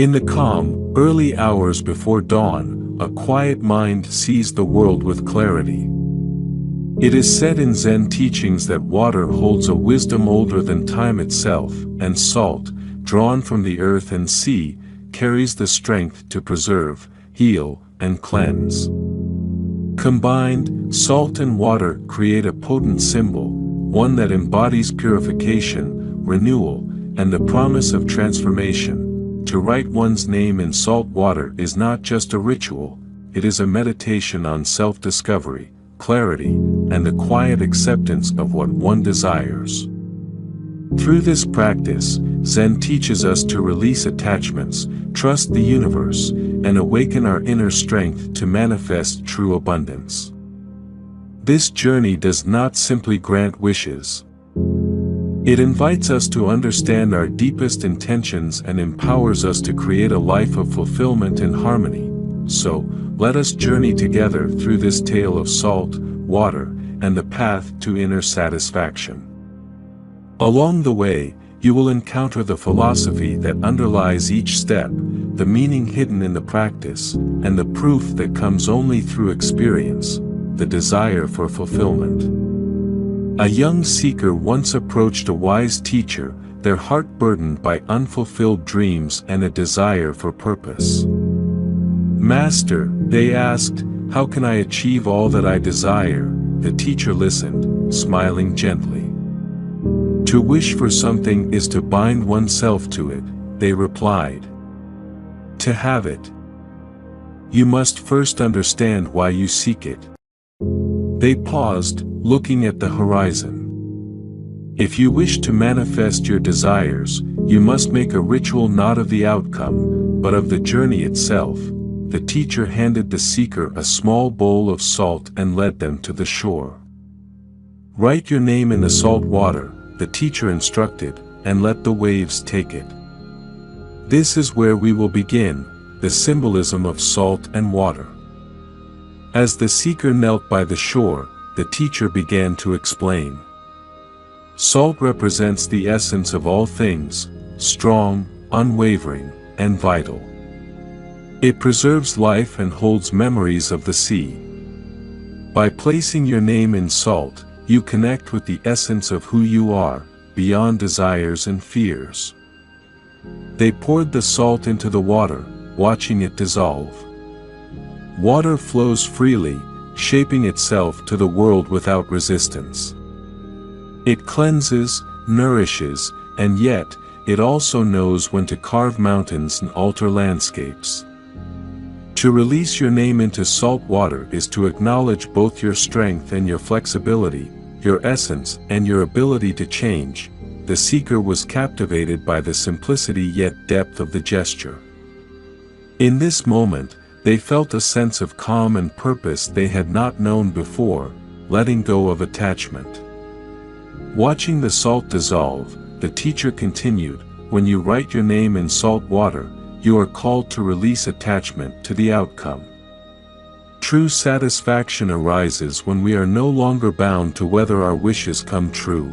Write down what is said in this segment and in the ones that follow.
In the calm, early hours before dawn, a quiet mind sees the world with clarity. It is said in Zen teachings that water holds a wisdom older than time itself, and salt, drawn from the earth and sea, carries the strength to preserve, heal, and cleanse. Combined, salt and water create a potent symbol, one that embodies purification, renewal, and the promise of transformation. To write one's name in salt water is not just a ritual, it is a meditation on self-discovery, clarity, and the quiet acceptance of what one desires. Through this practice, Zen teaches us to release attachments, trust the universe, and awaken our inner strength to manifest true abundance. This journey does not simply grant wishes. It invites us to understand our deepest intentions and empowers us to create a life of fulfillment and harmony. So, let us journey together through this tale of salt, water, and the path to inner satisfaction. Along the way, you will encounter the philosophy that underlies each step, the meaning hidden in the practice, and the proof that comes only through experience, the desire for fulfillment. A young seeker once approached a wise teacher, their heart burdened by unfulfilled dreams and a desire for purpose. "Master," they asked, "how can I achieve all that I desire?" The teacher listened, smiling gently. "To wish for something is to bind oneself to it," they replied. "To have it, you must first understand why you seek it." They paused, looking at the horizon. "If you wish to manifest your desires, you must make a ritual not of the outcome, but of the journey itself." The teacher handed the seeker a small bowl of salt and led them to the shore. "Write your name in the salt water," the teacher instructed, "and let the waves take it." This is where we will begin, the symbolism of salt and water. As the seeker knelt by the shore, the teacher began to explain. Salt represents the essence of all things, strong, unwavering, and vital. It preserves life and holds memories of the sea. By placing your name in salt, you connect with the essence of who you are, beyond desires and fears. They poured the salt into the water, watching it dissolve. Water flows freely, shaping itself to the world without resistance. It cleanses, nourishes, and yet, it also knows when to carve mountains and alter landscapes. To release your name into salt water is to acknowledge both your strength and your flexibility, your essence and your ability to change. The seeker was captivated by the simplicity yet depth of the gesture. In this moment, they felt a sense of calm and purpose they had not known before, letting go of attachment. Watching the salt dissolve, the teacher continued, "When you write your name in salt water, you are called to release attachment to the outcome. True satisfaction arises when we are no longer bound to whether our wishes come true."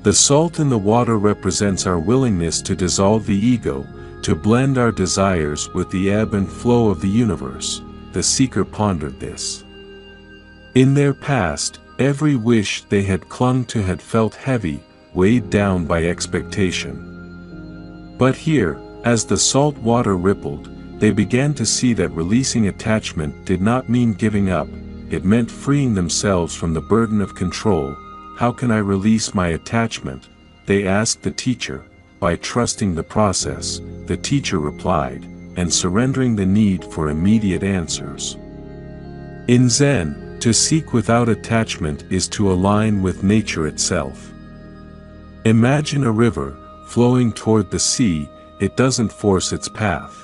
The salt in the water represents our willingness to dissolve the ego, to blend our desires with the ebb and flow of the universe. The seeker pondered this. In their past, every wish they had clung to had felt heavy, weighed down by expectation. But here, as the salt water rippled, they began to see that releasing attachment did not mean giving up, it meant freeing themselves from the burden of control. "How can I release my attachment?" they asked the teacher. "By trusting the process," the teacher replied, "and surrendering the need for immediate answers." In Zen, to seek without attachment is to align with nature itself. Imagine a river, flowing toward the sea. It doesn't force its path.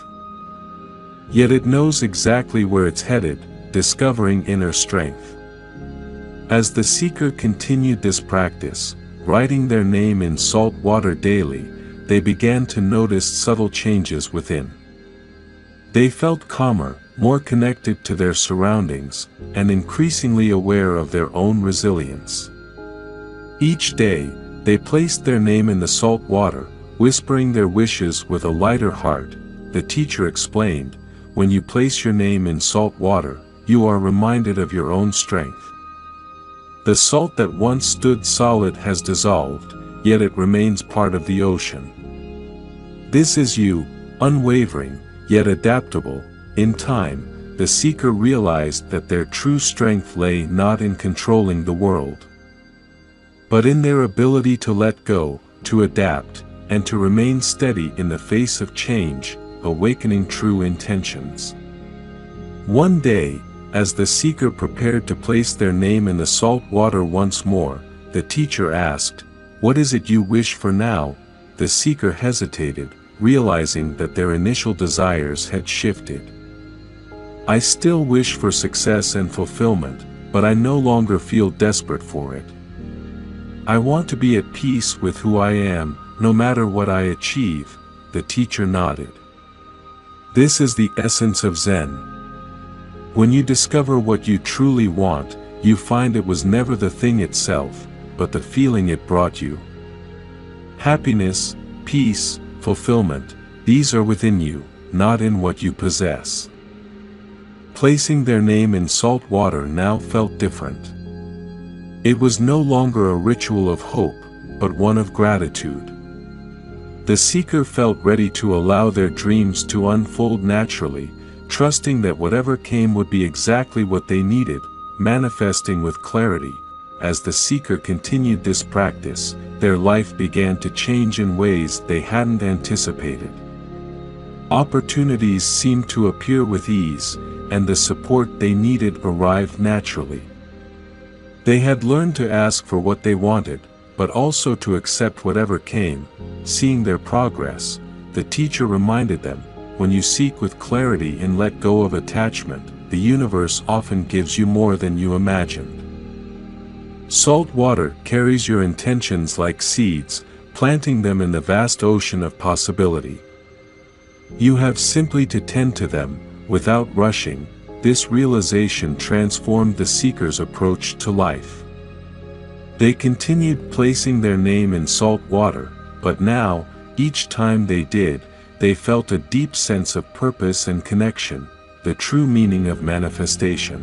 Yet it knows exactly where it's headed, discovering inner strength. As the seeker continued this practice, writing their name in salt water daily, they began to notice subtle changes within. They felt calmer, more connected to their surroundings, and increasingly aware of their own resilience. Each day, they placed their name in the salt water, Whispering their wishes with a lighter heart, the teacher explained, when you place your name in salt water, you are reminded of your own strength. The salt that once stood solid has dissolved, yet it remains part of the ocean. This is you, unwavering, yet adaptable. In time, the seeker realized that their true strength lay not in controlling the world, but in their ability to let go, to adapt, and to remain steady in the face of change, awakening true intentions. One day, as the seeker prepared to place their name in the salt water once more, the teacher asked, "What is it you wish for now?" The seeker hesitated, realizing that their initial desires had shifted. "I still wish for success and fulfillment, but I no longer feel desperate for it. I want to be at peace with who I am, no matter what I achieve," the teacher nodded. This is the essence of Zen. When you discover what you truly want, you find it was never the thing itself, but the feeling it brought you. Happiness, peace, fulfillment, these are within you, not in what you possess. Placing their name in salt water now felt different. It was no longer a ritual of hope, but one of gratitude. The seeker felt ready to allow their dreams to unfold naturally, trusting that whatever came would be exactly what they needed, manifesting with clarity. As the seeker continued this practice, their life began to change in ways they hadn't anticipated. Opportunities seemed to appear with ease, and the support they needed arrived naturally. They had learned to ask for what they wanted, but also to accept whatever came. Seeing their progress, the teacher reminded them, when you seek with clarity and let go of attachment, the universe often gives you more than you imagined. Salt water carries your intentions like seeds, planting them in the vast ocean of possibility. You have simply to tend to them, without rushing. This realization transformed the seeker's approach to life. They continued placing their name in salt water, but now, each time they did, they felt a deep sense of purpose and connection, the true meaning of manifestation.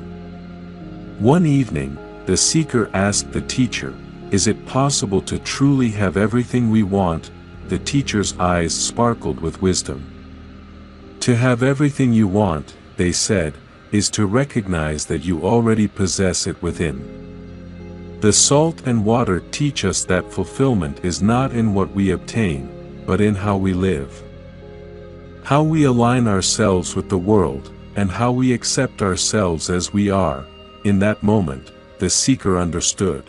One evening, the seeker asked the teacher, "Is it possible to truly have everything we want?" The teacher's eyes sparkled with wisdom. "To have everything you want," they said, "is to recognize that you already possess it within." The salt and water teach us that fulfillment is not in what we obtain, but in how we live. How we align ourselves with the world, and how we accept ourselves as we are. In that moment, the seeker understood.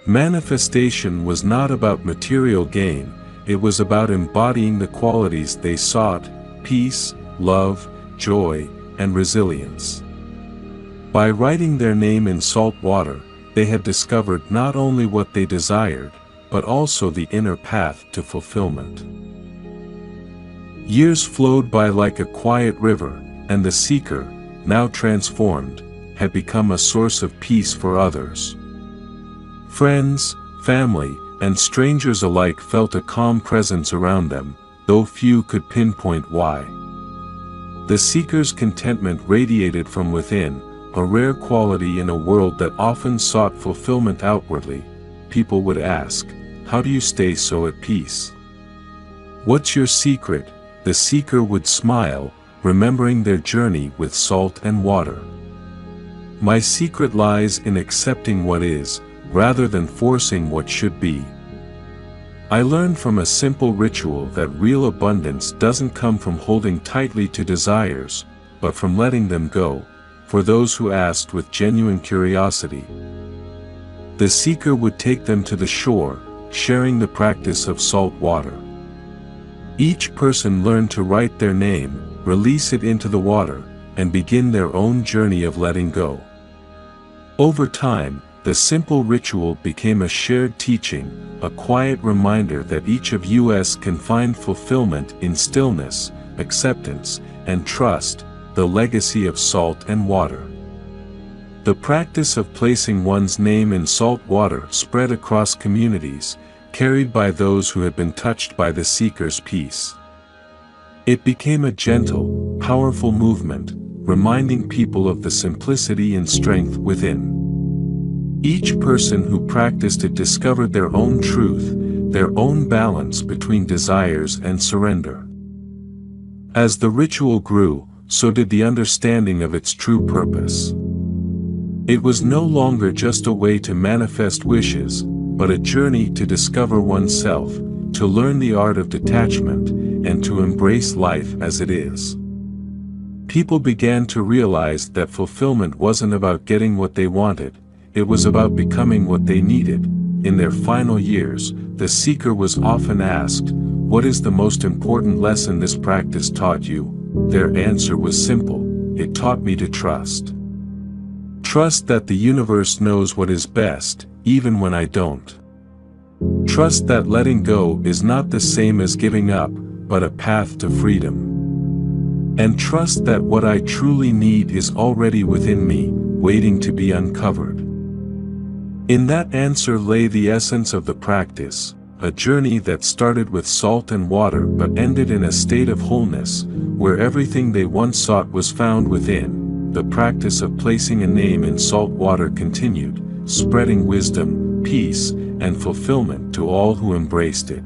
Manifestation was not about material gain, it was about embodying the qualities they sought: peace, love, joy, and resilience. By writing their name in salt water, they had discovered not only what they desired, but also the inner path to fulfillment. Years flowed by like a quiet river, and the seeker, now transformed, had become a source of peace for others. Friends, family, and strangers alike felt a calm presence around them, though few could pinpoint why. The seeker's contentment radiated from within, a rare quality in a world that often sought fulfillment outwardly. People would ask, "How do you stay so at peace? What's your secret?" The seeker would smile, remembering their journey with salt and water. "My secret lies in accepting what is, rather than forcing what should be. I learned from a simple ritual that real abundance doesn't come from holding tightly to desires, but from letting them go, for those who asked with genuine curiosity." The seeker would take them to the shore, sharing the practice of salt water. Each person learned to write their name, release it into the water, and begin their own journey of letting go. Over time, the simple ritual became a shared teaching, a quiet reminder that each of us can find fulfillment in stillness, acceptance, and trust, the legacy of salt and water. The practice of placing one's name in salt water spread across communities, carried by those who had been touched by the seeker's peace. It became a gentle, powerful movement, reminding people of the simplicity and strength within. Each person who practiced it discovered their own truth, their own balance between desires and surrender. As the ritual grew, so did the understanding of its true purpose. It was no longer just a way to manifest wishes, but a journey to discover oneself, to learn the art of detachment, and to embrace life as it is. People began to realize that fulfillment wasn't about getting what they wanted, it was about becoming what they needed. In their final years, the seeker was often asked, "What is the most important lesson this practice taught you?" Their answer was simple: "It taught me to trust. Trust that the universe knows what is best, even when I don't. Trust that letting go is not the same as giving up, but a path to freedom. And trust that what I truly need is already within me, waiting to be uncovered." In that answer lay the essence of the practice, a journey that started with salt and water but ended in a state of wholeness, where everything they once sought was found within. The practice of placing a name in salt water continued, spreading wisdom, peace, and fulfillment to all who embraced it.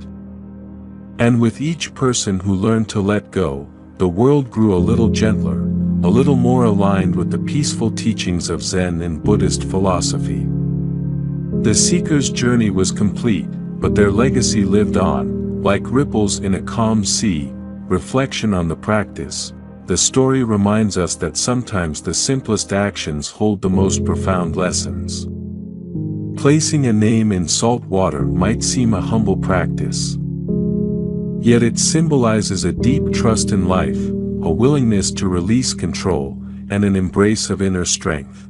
And with each person who learned to let go, the world grew a little gentler, a little more aligned with the peaceful teachings of Zen and Buddhist philosophy. The seeker's journey was complete, but their legacy lived on, like ripples in a calm sea. Reflection on the practice. The story reminds us that sometimes the simplest actions hold the most profound lessons. Placing a name in salt water might seem a humble practice. Yet it symbolizes a deep trust in life, a willingness to release control, and an embrace of inner strength.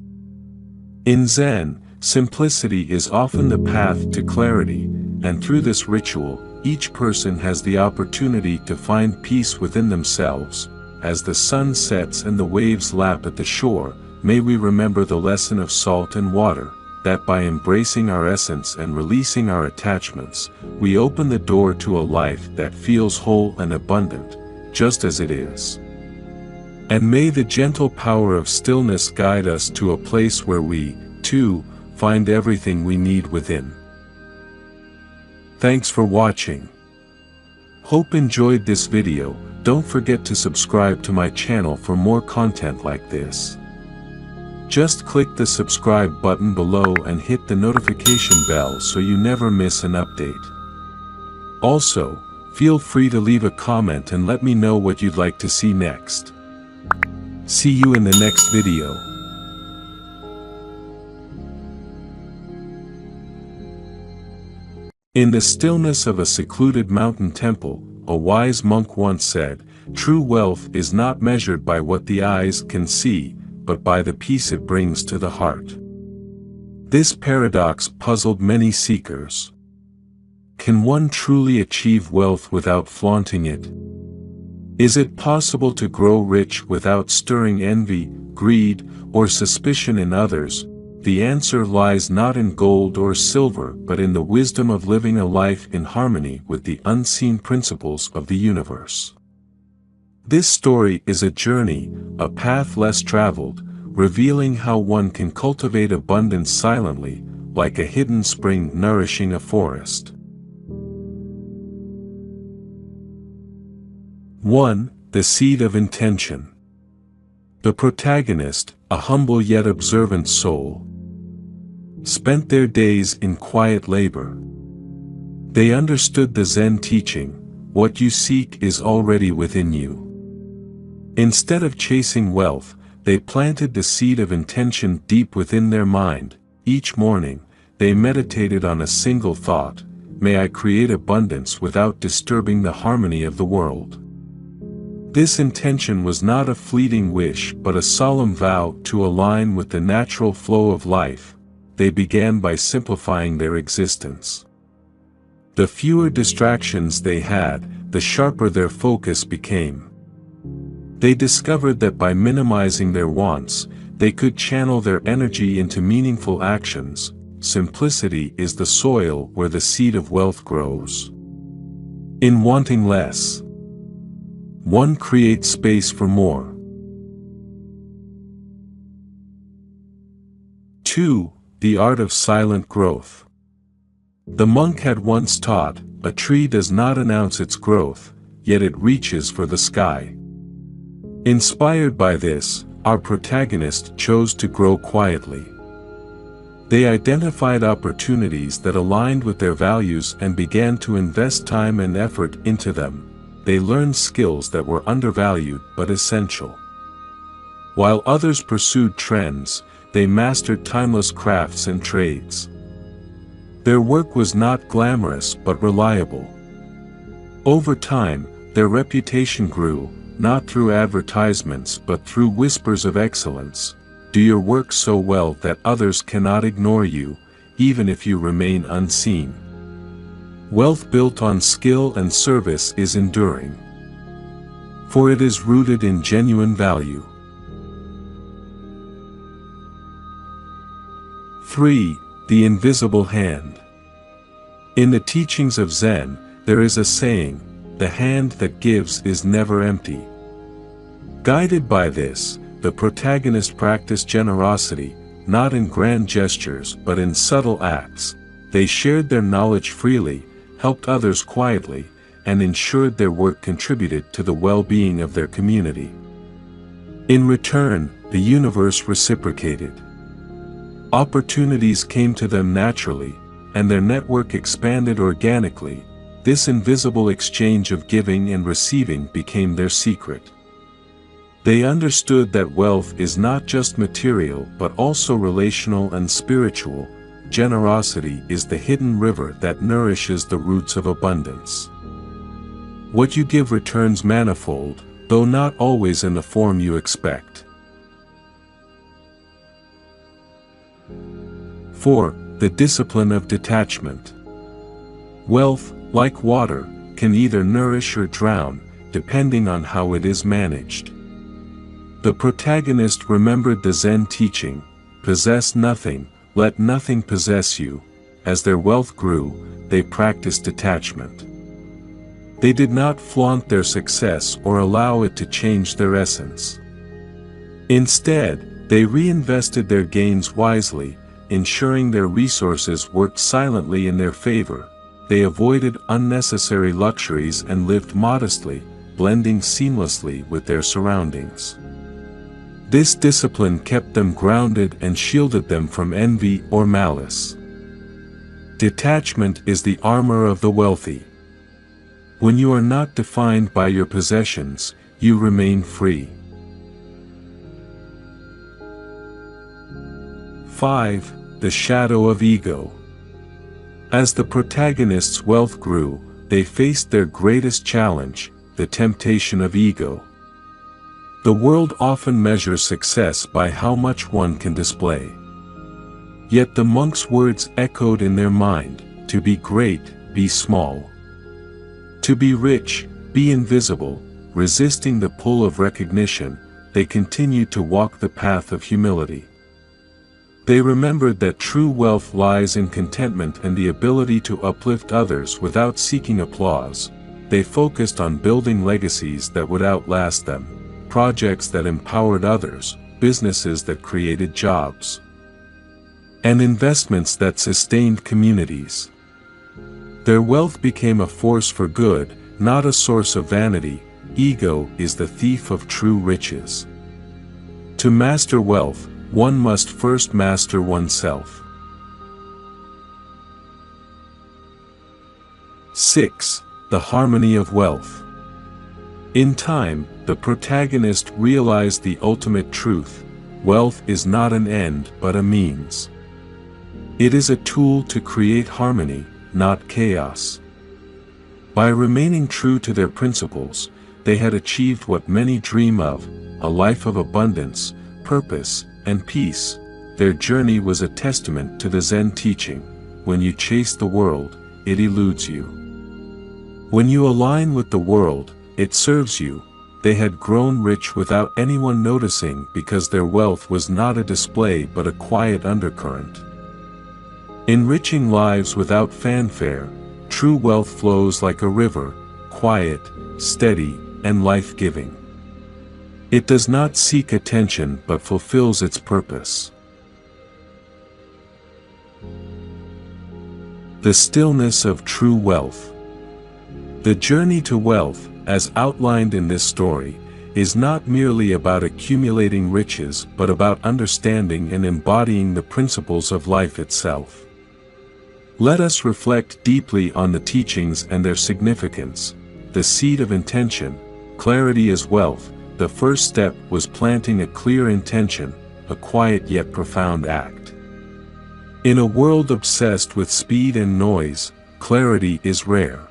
In Zen, simplicity is often the path to clarity, and through this ritual, each person has the opportunity to find peace within themselves. As the sun sets and the waves lap at the shore, may we remember the lesson of salt and water, that by embracing our essence and releasing our attachments, we open the door to a life that feels whole and abundant, just as it is. And may the gentle power of stillness guide us to a place where we, too, find everything we need within. Thanks for watching. Hope enjoyed this video. Don't forget to subscribe to my channel for more content like this. Just click the subscribe button below and hit the notification bell so you never miss an update. Also, feel free to leave a comment and let me know what you'd like to see next. See you in the next video. In the stillness of a secluded mountain temple, a wise monk once said, "True wealth is not measured by what the eyes can see, but by the peace it brings to the heart." This paradox puzzled many seekers. Can one truly achieve wealth without flaunting it? Is it possible to grow rich without stirring envy, greed, or suspicion in others? The answer lies not in gold or silver but in the wisdom of living a life in harmony with the unseen principles of the universe. This story is a journey, a path less traveled, revealing how one can cultivate abundance silently, like a hidden spring nourishing a forest. 1. The seed of intention. The protagonist, a humble yet observant soul, spent their days in quiet labor. They understood the Zen teaching, what you seek is already within you. Instead of chasing wealth, they planted the seed of intention deep within their mind. Each morning, they meditated on a single thought: may I create abundance without disturbing the harmony of the world. This intention was not a fleeting wish but a solemn vow to align with the natural flow of life. They began by simplifying their existence. The fewer distractions they had, the sharper their focus became. They discovered that by minimizing their wants, they could channel their energy into meaningful actions, simplicity is the soil where the seed of wealth grows. In wanting less, one creates space for more. 2. The art of silent growth. The monk had once taught, a tree does not announce its growth, yet it reaches for the sky. Inspired by this, our protagonist chose to grow quietly. They identified opportunities that aligned with their values and began to invest time and effort into them. They learned skills that were undervalued but essential. While others pursued trends, they mastered timeless crafts and trades. Their work was not glamorous but reliable. Over time, their reputation grew, not through advertisements but through whispers of excellence. Do your work so well that others cannot ignore you, even if you remain unseen. Wealth built on skill and service is enduring, for it is rooted in genuine value. 3. The invisible hand. In the teachings of Zen, there is a saying, "The hand that gives is never empty." Guided by this, the protagonist practiced generosity, not in grand gestures but in subtle acts. They shared their knowledge freely, helped others quietly, and ensured their work contributed to the well-being of their community. In return, the universe reciprocated. Opportunities came to them naturally, and their network expanded organically. This invisible exchange of giving and receiving became their secret. They understood that wealth is not just material but also relational and spiritual. Generosity is the hidden river that nourishes the roots of abundance. What you give returns manifold, though not always in the form you expect. 4. The discipline of detachment. Wealth, like water, can either nourish or drown, depending on how it is managed. The protagonist remembered the Zen teaching, "Possess nothing, let nothing possess you." As their wealth grew, they practiced detachment. They did not flaunt their success or allow it to change their essence. Instead, they reinvested their gains wisely, ensuring their resources worked silently in their favor. They avoided unnecessary luxuries and lived modestly, blending seamlessly with their surroundings. This discipline kept them grounded and shielded them from envy or malice. Detachment is the armor of the wealthy. When you are not defined by your possessions, you remain free. 5. The shadow of ego. As the protagonist's wealth grew, they faced their greatest challenge, the temptation of ego. The world often measures success by how much one can display. Yet the monk's words echoed in their mind, "To be great, be small. To be rich, be invisible." Resisting the pull of recognition, they continued to walk the path of humility. They remembered that true wealth lies in contentment and the ability to uplift others without seeking applause. They focused on building legacies that would outlast them, projects that empowered others, businesses that created jobs, and investments that sustained communities. Their wealth became a force for good, not a source of vanity. Ego is the thief of true riches. To master wealth, one must first master oneself. 6. The harmony of wealth. In time, the protagonist realized the ultimate truth: wealth is not an end but a means. It is a tool to create harmony, not chaos. By remaining true to their principles, they had achieved what many dream of: a life of abundance, purpose, and peace. Their journey was a testament to the Zen teaching: when you chase the world, it eludes you. When you align with the world, it serves you. They had grown rich without anyone noticing because their wealth was not a display but a quiet undercurrent. Enriching lives without fanfare, true wealth flows like a river, quiet, steady, and life-giving. It does not seek attention but fulfills its purpose. The stillness of true wealth. The journey to wealth, as outlined in this story, is not merely about accumulating riches but about understanding and embodying the principles of life itself. Let us reflect deeply on the teachings and their significance. The seed of intention, clarity is wealth. The first step was planting a clear intention, a quiet yet profound act. In a world obsessed with speed and noise, clarity is rare.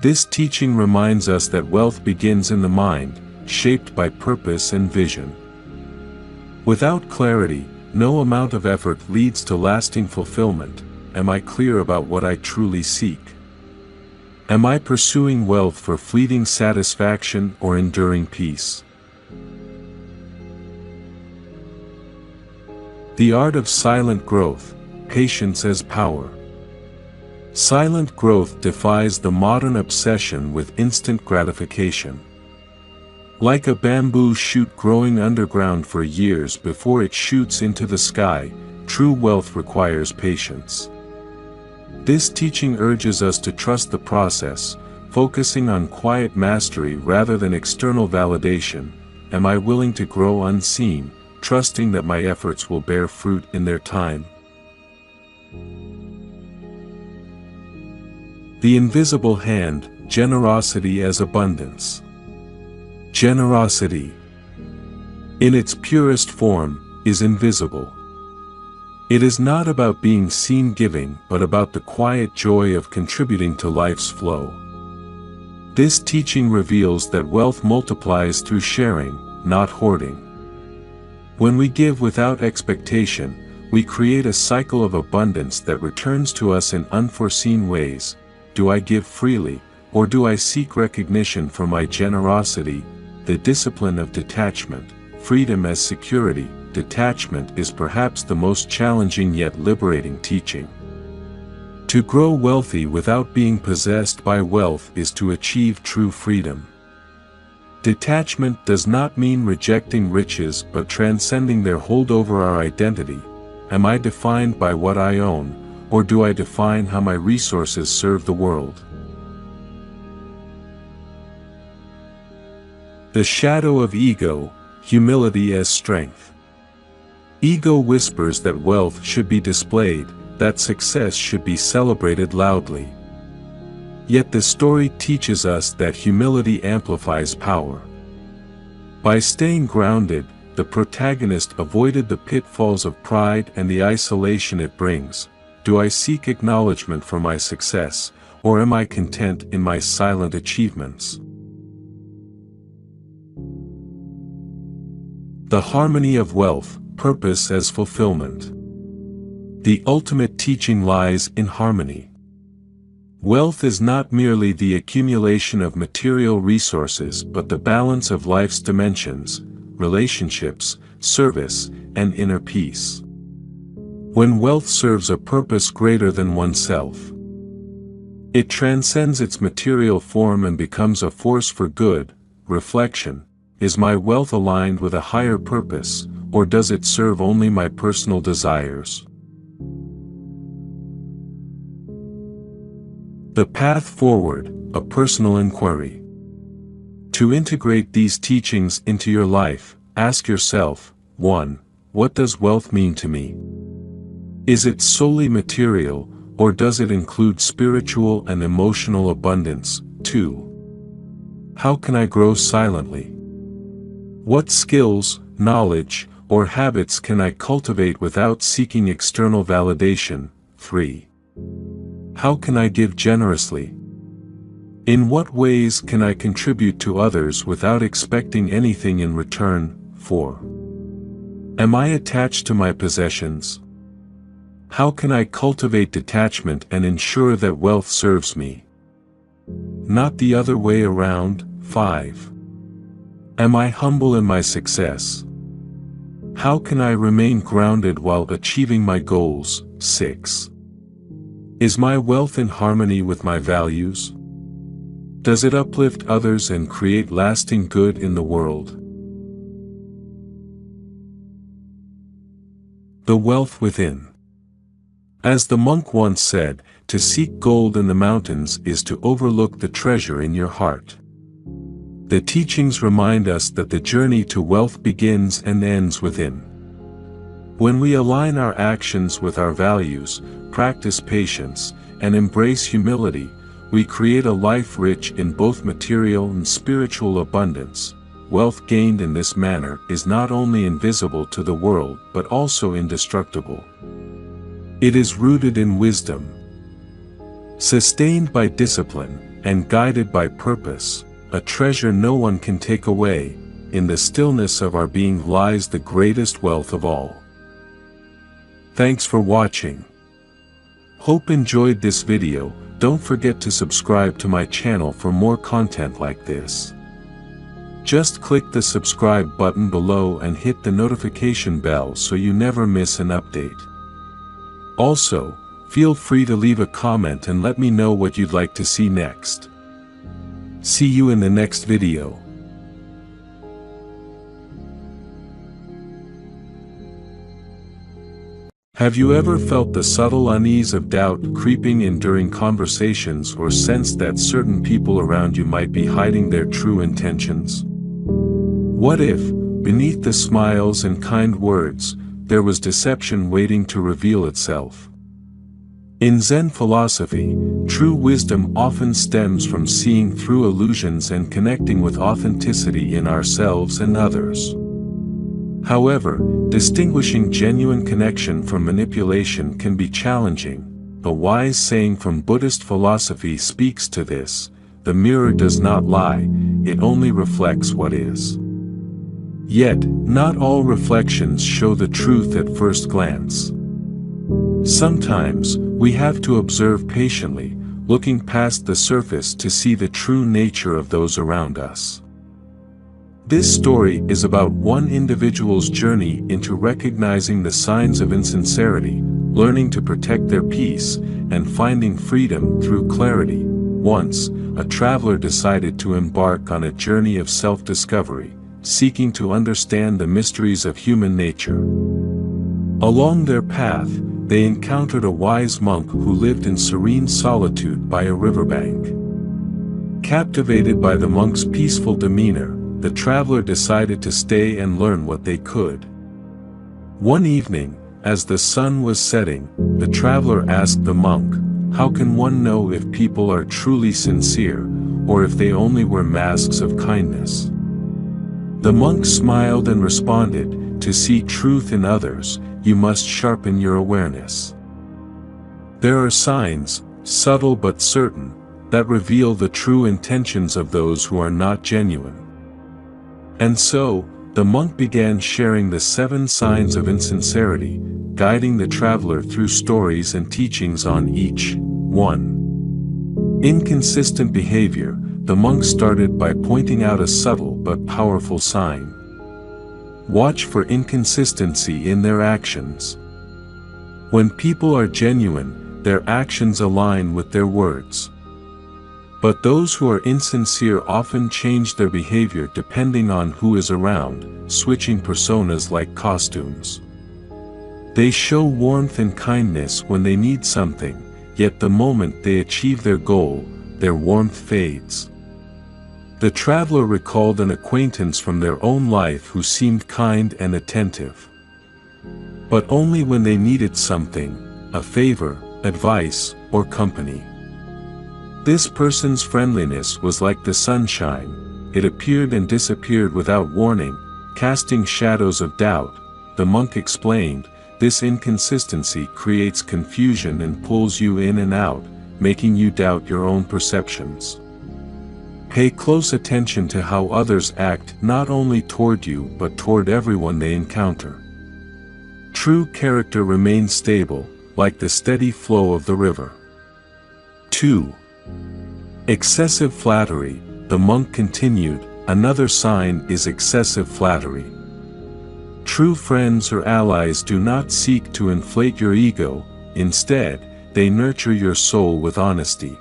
This teaching reminds us that wealth begins in the mind, shaped by purpose and vision. Without clarity, no amount of effort leads to lasting fulfillment. Am I clear about what I truly seek? Am I pursuing wealth for fleeting satisfaction or enduring peace? The art of silent growth, patience as power. Silent growth defies the modern obsession with instant gratification. Like a bamboo shoot growing underground for years before it shoots into the sky, true wealth requires patience. This teaching urges us to trust the process, focusing on quiet mastery rather than external validation. Am I willing to grow unseen, trusting that my efforts will bear fruit in their time? The invisible hand, generosity as abundance. Generosity, in its purest form, is invisible. It is not about being seen giving but about the quiet joy of contributing to life's flow. This teaching reveals that wealth multiplies through sharing, not hoarding. When we give without expectation, we create a cycle of abundance that returns to us in unforeseen ways. Do I give freely, or do I seek recognition for my generosity? The discipline of detachment, freedom as security. Detachment is perhaps the most challenging yet liberating teaching. To grow wealthy without being possessed by wealth is to achieve true freedom. Detachment does not mean rejecting riches but transcending their hold over our identity. Am I defined by what I own, or do I define how my resources serve the world? The shadow of ego, humility as strength. Ego whispers that wealth should be displayed, that success should be celebrated loudly. Yet the story teaches us that humility amplifies power. By staying grounded, the protagonist avoided the pitfalls of pride and the isolation it brings. Do I seek acknowledgement for my success, or am I content in my silent achievements? The harmony of wealth, purpose as fulfillment. The ultimate teaching lies in harmony. Wealth is not merely the accumulation of material resources but the balance of life's dimensions, relationships, service, and inner peace. When wealth serves a purpose greater than oneself, it transcends its material form and becomes a force for good. Reflection: is my wealth aligned with a higher purpose, or does it serve only my personal desires? The path forward, a personal inquiry. To integrate these teachings into your life, ask yourself, 1. What does wealth mean to me? Is it solely material, or does it include spiritual and emotional abundance? 2. How can I grow silently? What skills, knowledge, or habits can I cultivate without seeking external validation? 3. How can I give generously? In what ways can I contribute to others without expecting anything in return? 4. Am I attached to my possessions? How can I cultivate detachment and ensure that wealth serves me, not the other way around? 5. Am I humble in my success? How can I remain grounded while achieving my goals? 6. Is my wealth in harmony with my values? Does it uplift others and create lasting good in the world? The wealth within. As the monk once said, to seek gold in the mountains is to overlook the treasure in your heart. The teachings remind us that the journey to wealth begins and ends within. When we align our actions with our values, practice patience, and embrace humility, we create a life rich in both material and spiritual abundance. Wealth gained in this manner is not only invisible to the world but also indestructible. It is rooted in wisdom, sustained by discipline, and guided by purpose, a treasure no one can take away. In the stillness of our being lies the greatest wealth of all. Thanks for watching. Hope enjoyed this video. Don't forget to subscribe to my channel for more content like this. Just click the subscribe button below and hit the notification bell so you never miss an update. Also, feel free to leave a comment and let me know what you'd like to see next. See you in the next video. Have you ever felt the subtle unease of doubt creeping in during conversations or sensed that certain people around you might be hiding their true intentions? What if, beneath the smiles and kind words, there was deception waiting to reveal itself? In Zen philosophy, true wisdom often stems from seeing through illusions and connecting with authenticity in ourselves and others. However, distinguishing genuine connection from manipulation can be challenging. A wise saying from Buddhist philosophy speaks to this: the mirror does not lie, it only reflects what is. Yet, not all reflections show the truth at first glance. Sometimes, we have to observe patiently, looking past the surface to see the true nature of those around us. This story is about one individual's journey into recognizing the signs of insincerity, learning to protect their peace, and finding freedom through clarity. Once, a traveler decided to embark on a journey of self-discovery, seeking to understand the mysteries of human nature. Along their path, they encountered a wise monk who lived in serene solitude by a riverbank. Captivated by the monk's peaceful demeanor, the traveler decided to stay and learn what they could. One evening, as the sun was setting, the traveler asked the monk, "How can one know if people are truly sincere, or if they only wear masks of kindness?" The monk smiled and responded, "To see truth in others, you must sharpen your awareness. There are signs, subtle but certain, that reveal the true intentions of those who are not genuine." And so, the monk began sharing the 7 signs of insincerity, guiding the traveler through stories and teachings on each. 1. Inconsistent behavior. The monk started by pointing out a subtle but powerful sign. Watch for inconsistency in their actions. When people are genuine, their actions align with their words. But those who are insincere often change their behavior depending on who is around, switching personas like costumes. They show warmth and kindness when they need something, yet the moment they achieve their goal, their warmth fades. The traveler recalled an acquaintance from their own life who seemed kind and attentive. But only when they needed something, a favor, advice, or company. This person's friendliness was like the sunshine. It appeared and disappeared without warning, casting shadows of doubt. The monk explained, "This inconsistency creates confusion and pulls you in and out, making you doubt your own perceptions. Pay close attention to how others act, not only toward you but toward everyone they encounter. True character remains stable, like the steady flow of the river." 2. Excessive flattery. The monk continued, "Another sign is excessive flattery. True friends or allies do not seek to inflate your ego, instead, they nurture your soul with honesty.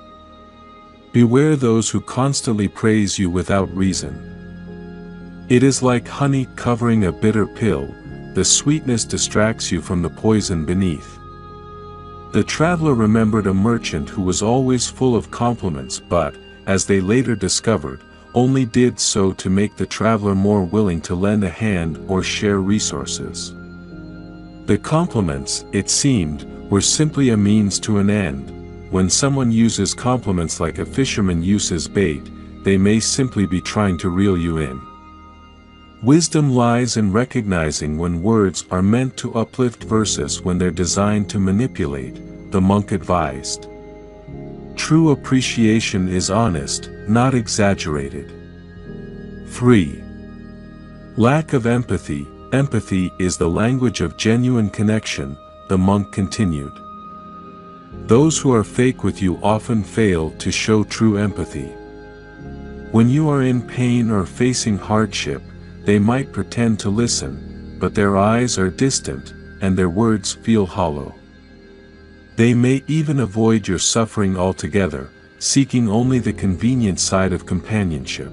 Beware those who constantly praise you without reason. It is like honey covering a bitter pill, the sweetness distracts you from the poison beneath. The traveler remembered a merchant who was always full of compliments but, as they later discovered, only did so to make the traveler more willing to lend a hand or share resources. The compliments, it seemed, were simply a means to an end. When someone uses compliments like a fisherman uses bait, they may simply be trying to reel you in. Wisdom lies in recognizing when words are meant to uplift versus when they're designed to manipulate, the monk advised. True appreciation is honest, not exaggerated. 3. Lack of empathy. Empathy is the language of genuine connection, the monk continued. Those who are fake with you often fail to show true empathy. When you are in pain or facing hardship, they might pretend to listen, but their eyes are distant, and their words feel hollow. They may even avoid your suffering altogether, seeking only the convenient side of companionship.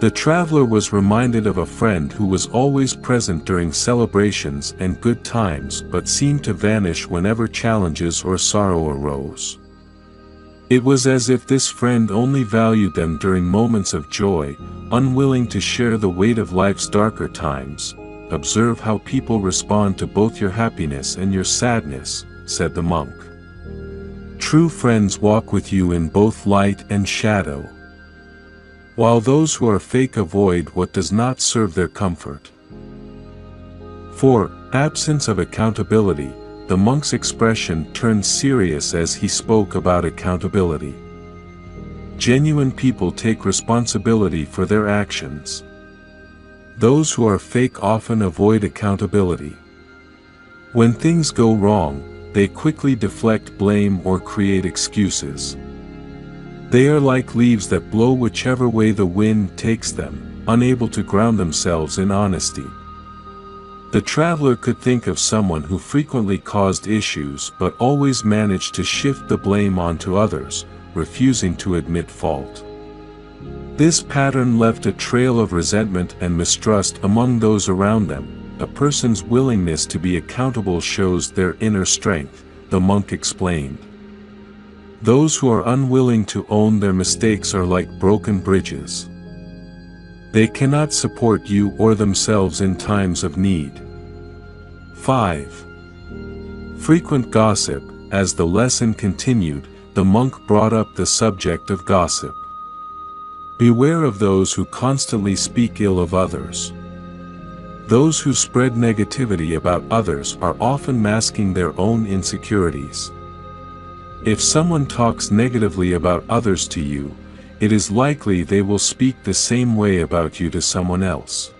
The traveler was reminded of a friend who was always present during celebrations and good times but seemed to vanish whenever challenges or sorrow arose. It was as if this friend only valued them during moments of joy, unwilling to share the weight of life's darker times. Observe how people respond to both your happiness and your sadness, said the monk. True friends walk with you in both light and shadow, while those who are fake avoid what does not serve their comfort. 4. Absence of accountability. The monk's expression turned serious as he spoke about accountability. Genuine people take responsibility for their actions. Those who are fake often avoid accountability. When things go wrong, they quickly deflect blame or create excuses. They are like leaves that blow whichever way the wind takes them, unable to ground themselves in honesty. The traveler could think of someone who frequently caused issues but always managed to shift the blame onto others, refusing to admit fault. This pattern left a trail of resentment and mistrust among those around them. A person's willingness to be accountable shows their inner strength, the monk explained. Those who are unwilling to own their mistakes are like broken bridges. They cannot support you or themselves in times of need. 5. Frequent gossip. As the lesson continued, the monk brought up the subject of gossip. Beware of those who constantly speak ill of others. Those who spread negativity about others are often masking their own insecurities. If someone talks negatively about others to you, it is likely they will speak the same way about you to someone else.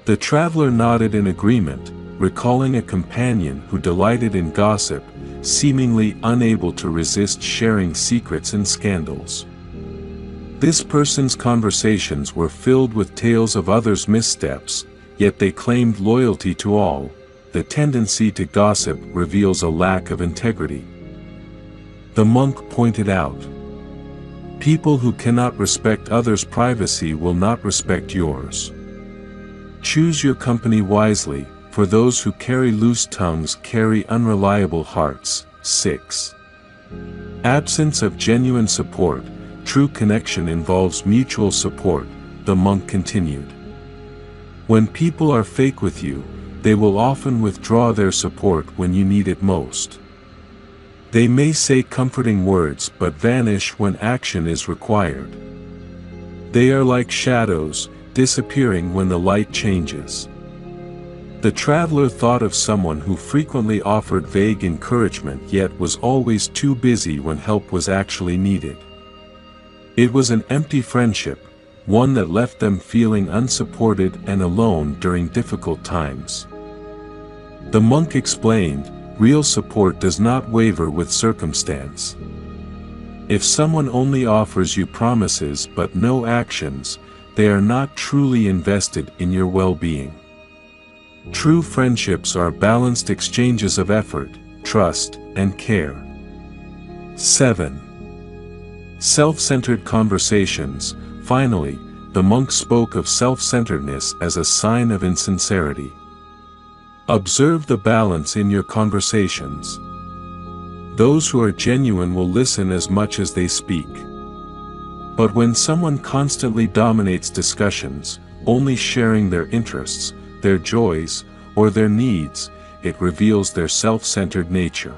The traveler nodded in agreement, recalling a companion who delighted in gossip, seemingly unable to resist sharing secrets and scandals. This person's conversations were filled with tales of others' missteps, yet they claimed loyalty to all. The tendency to gossip reveals a lack of integrity. The monk pointed out, people who cannot respect others' privacy will not respect yours. Choose your company wisely, for those who carry loose tongues carry unreliable hearts. 6. Absence of genuine support. True connection involves mutual support, the monk continued. When people are fake with you, they will often withdraw their support when you need it most. They may say comforting words but vanish when action is required. They are like shadows, disappearing when the light changes. The traveler thought of someone who frequently offered vague encouragement yet was always too busy when help was actually needed. It was an empty friendship, one that left them feeling unsupported and alone during difficult times. The monk explained, real support does not waver with circumstance. If someone only offers you promises but no actions, they are not truly invested in your well-being. True friendships are balanced exchanges of effort, trust, and care. 7. Self-centered conversations. Finally, the monk spoke of self-centeredness as a sign of insincerity. Observe the balance in your conversations. Those who are genuine will listen as much as they speak. But when someone constantly dominates discussions, only sharing their interests, their joys, or their needs, it reveals their self-centered nature.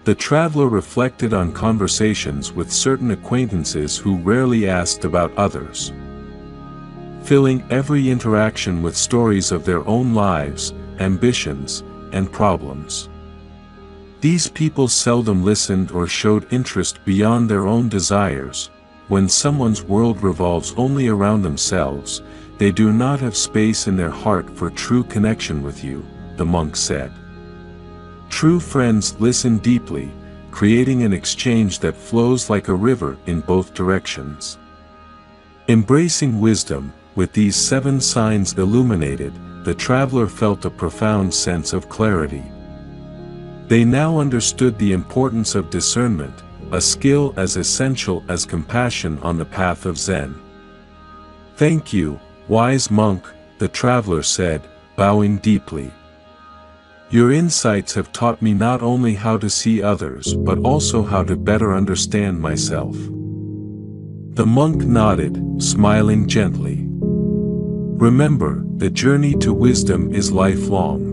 The traveler reflected on conversations with certain acquaintances who rarely asked about others. Filling every interaction with stories of their own lives, ambitions, and problems. These people seldom listened or showed interest beyond their own desires. When someone's world revolves only around themselves, they do not have space in their heart for true connection with you, the monk said. True friends listen deeply, creating an exchange that flows like a river in both directions. Embracing wisdom, with these 7 signs illuminated, the traveler felt a profound sense of clarity. They now understood the importance of discernment, a skill as essential as compassion on the path of Zen. "Thank you, wise monk," the traveler said, bowing deeply. "Your insights have taught me not only how to see others but also how to better understand myself." The monk nodded, smiling gently. Remember, the journey to wisdom is lifelong.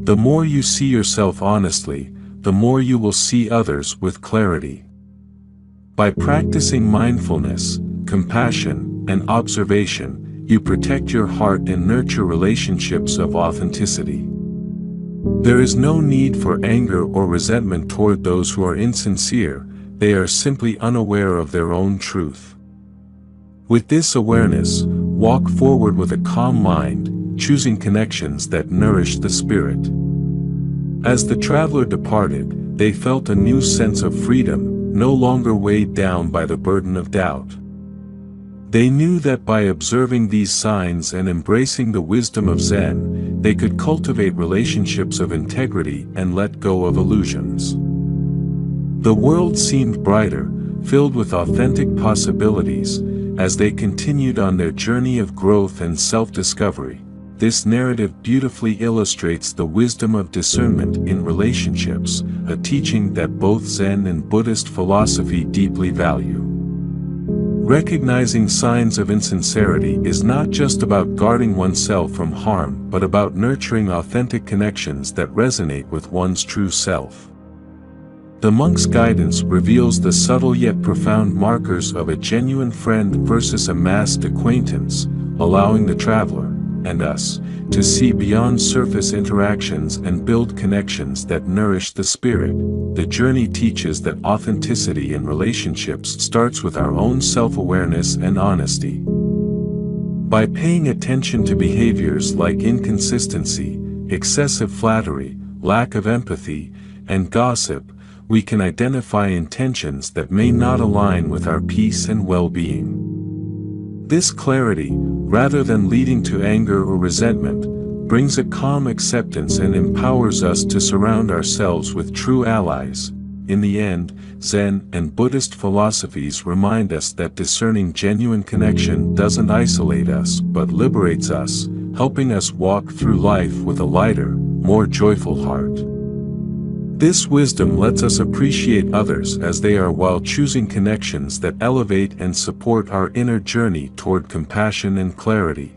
The more you see yourself honestly, the more you will see others with clarity. By practicing mindfulness, compassion, and observation, you protect your heart and nurture relationships of authenticity. There is no need for anger or resentment toward those who are insincere, they are simply unaware of their own truth. With this awareness, walk forward with a calm mind, choosing connections that nourish the spirit. As the traveler departed, they felt a new sense of freedom, no longer weighed down by the burden of doubt. They knew that by observing these signs and embracing the wisdom of Zen, they could cultivate relationships of integrity and let go of illusions. The world seemed brighter, filled with authentic possibilities, as they continued on their journey of growth and self-discovery. This narrative beautifully illustrates the wisdom of discernment in relationships, a teaching that both Zen and Buddhist philosophy deeply value. Recognizing signs of insincerity is not just about guarding oneself from harm but about nurturing authentic connections that resonate with one's true self. The monk's guidance reveals the subtle yet profound markers of a genuine friend versus a masked acquaintance, allowing the traveler, and us, to see beyond surface interactions and build connections that nourish the spirit. The journey teaches that authenticity in relationships starts with our own self-awareness and honesty. By paying attention to behaviors like inconsistency, excessive flattery, lack of empathy, and gossip, we can identify intentions that may not align with our peace and well-being. This clarity, rather than leading to anger or resentment, brings a calm acceptance and empowers us to surround ourselves with true allies. In the end, Zen and Buddhist philosophies remind us that discerning genuine connection doesn't isolate us but liberates us, helping us walk through life with a lighter, more joyful heart. This wisdom lets us appreciate others as they are while choosing connections that elevate and support our inner journey toward compassion and clarity.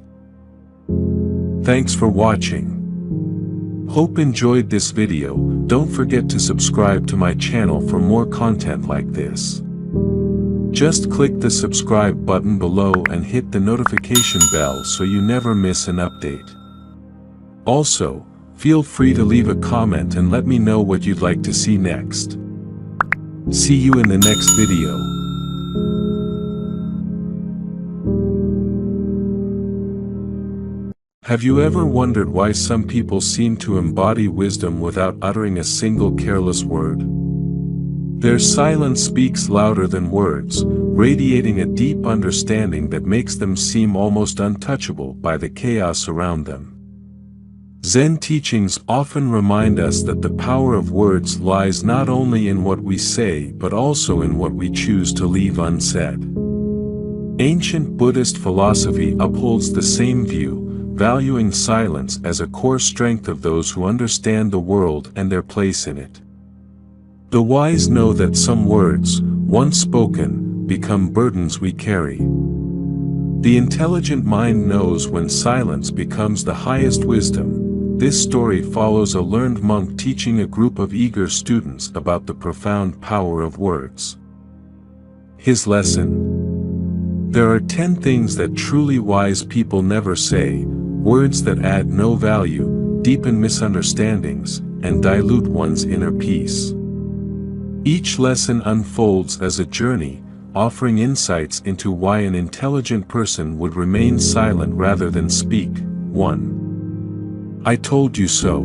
Thanks for watching. Hope enjoyed this video. Don't forget to subscribe to my channel for more content like this. Just click the subscribe button below and hit the notification bell so you never miss an update. Also, feel free to leave a comment and let me know what you'd like to see next. See you in the next video. Have you ever wondered why some people seem to embody wisdom without uttering a single careless word? Their silence speaks louder than words, radiating a deep understanding that makes them seem almost untouchable by the chaos around them. Zen teachings often remind us that the power of words lies not only in what we say but also in what we choose to leave unsaid. Ancient Buddhist philosophy upholds the same view, valuing silence as a core strength of those who understand the world and their place in it. The wise know that some words, once spoken, become burdens we carry. The intelligent mind knows when silence becomes the highest wisdom. This story follows a learned monk teaching a group of eager students about the profound power of words. His lesson: there are 10 things that truly wise people never say, words that add no value, deepen misunderstandings, and dilute one's inner peace. Each lesson unfolds as a journey, offering insights into why an intelligent person would remain silent rather than speak. 1. I told you so.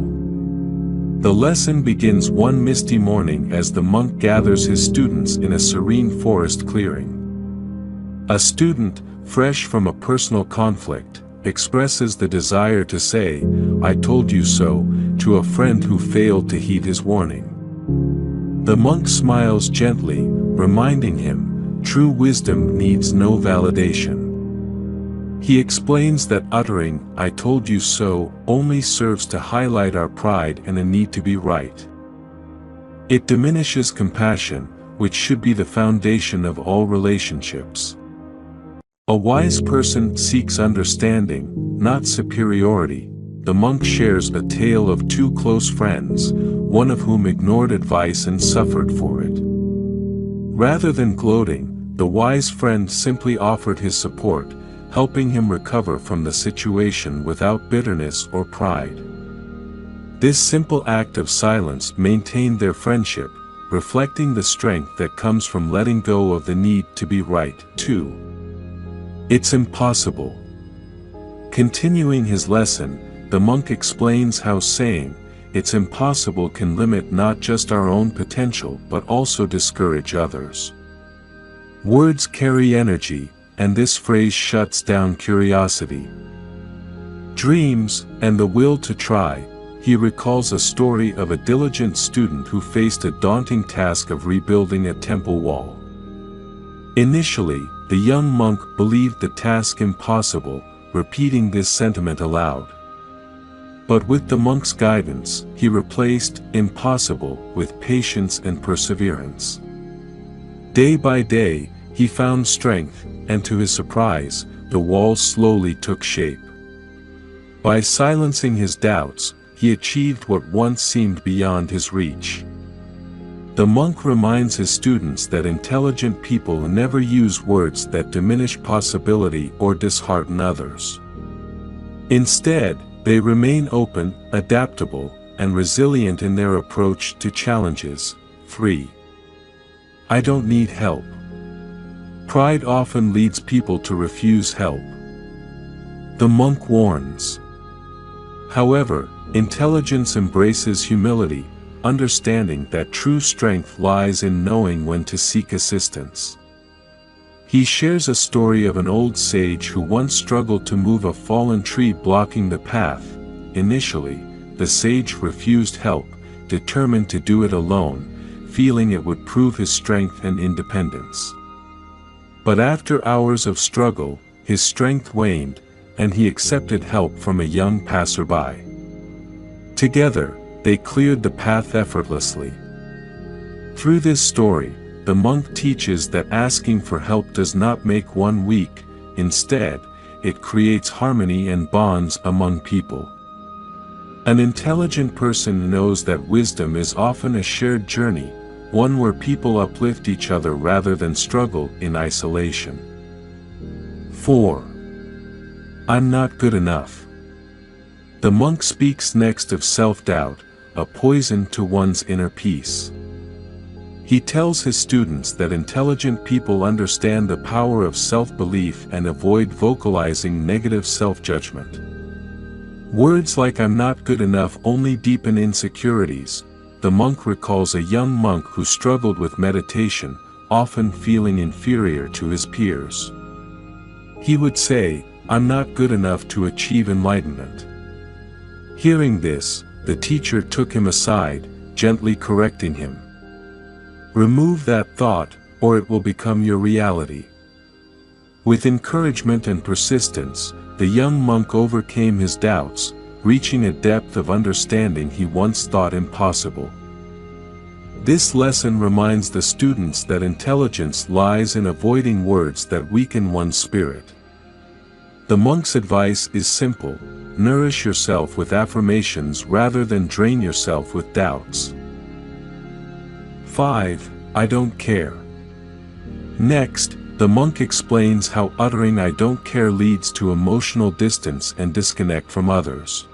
The lesson begins one misty morning as the monk gathers his students in a serene forest clearing. A student, fresh from a personal conflict, expresses the desire to say, "I told you so," to a friend who failed to heed his warning. The monk smiles gently, reminding him, true wisdom needs no validation. He explains that uttering, "I told you so," only serves to highlight our pride and a need to be right. It diminishes compassion, which should be the foundation of all relationships. A wise person seeks understanding, not superiority. The monk shares a tale of two close friends, one of whom ignored advice and suffered for it. Rather than gloating, the wise friend simply offered his support, helping him recover from the situation without bitterness or pride. This simple act of silence maintained their friendship, reflecting the strength that comes from letting go of the need to be right. 2. It's impossible. Continuing his lesson, the monk explains how saying, "It's impossible" can limit not just our own potential but also discourage others. Words carry energy, and this phrase shuts down curiosity, dreams, and the will to try. He recalls a story of a diligent student who faced a daunting task of rebuilding a temple wall. Initially, the young monk believed the task impossible, repeating this sentiment aloud. But with the monk's guidance, he replaced "impossible" with patience and perseverance. Day by day, he found strength, and to his surprise, the wall slowly took shape. By silencing his doubts, he achieved what once seemed beyond his reach. The monk reminds his students that intelligent people never use words that diminish possibility or dishearten others. Instead, they remain open, adaptable, and resilient in their approach to challenges. 3. I don't need help. Pride often leads people to refuse help. The monk warns. However, intelligence embraces humility, understanding that true strength lies in knowing when to seek assistance. He shares a story of an old sage who once struggled to move a fallen tree blocking the path. Initially, the sage refused help, determined to do it alone, feeling it would prove his strength and independence. But after hours of struggle, his strength waned, and he accepted help from a young passerby. Together, they cleared the path effortlessly. Through this story, the monk teaches that asking for help does not make one weak. Instead, it creates harmony and bonds among people. An intelligent person knows that wisdom is often a shared journey, one where people uplift each other rather than struggle in isolation. 4. I'm not good enough. The monk speaks next of self-doubt, a poison to one's inner peace. He tells his students that intelligent people understand the power of self-belief and avoid vocalizing negative self-judgment. Words like "I'm not good enough" only deepen insecurities. The monk recalls a young monk who struggled with meditation, often feeling inferior to his peers. He would say, "I'm not good enough to achieve enlightenment." Hearing this, the teacher took him aside, gently correcting him. Remove that thought, or it will become your reality. With encouragement and persistence, the young monk overcame his doubts, reaching a depth of understanding he once thought impossible. This lesson reminds the students that intelligence lies in avoiding words that weaken one's spirit. The monk's advice is simple: nourish yourself with affirmations rather than drain yourself with doubts. 5. I don't care. Next, the monk explains how uttering "I don't care" leads to emotional distance and disconnect from others.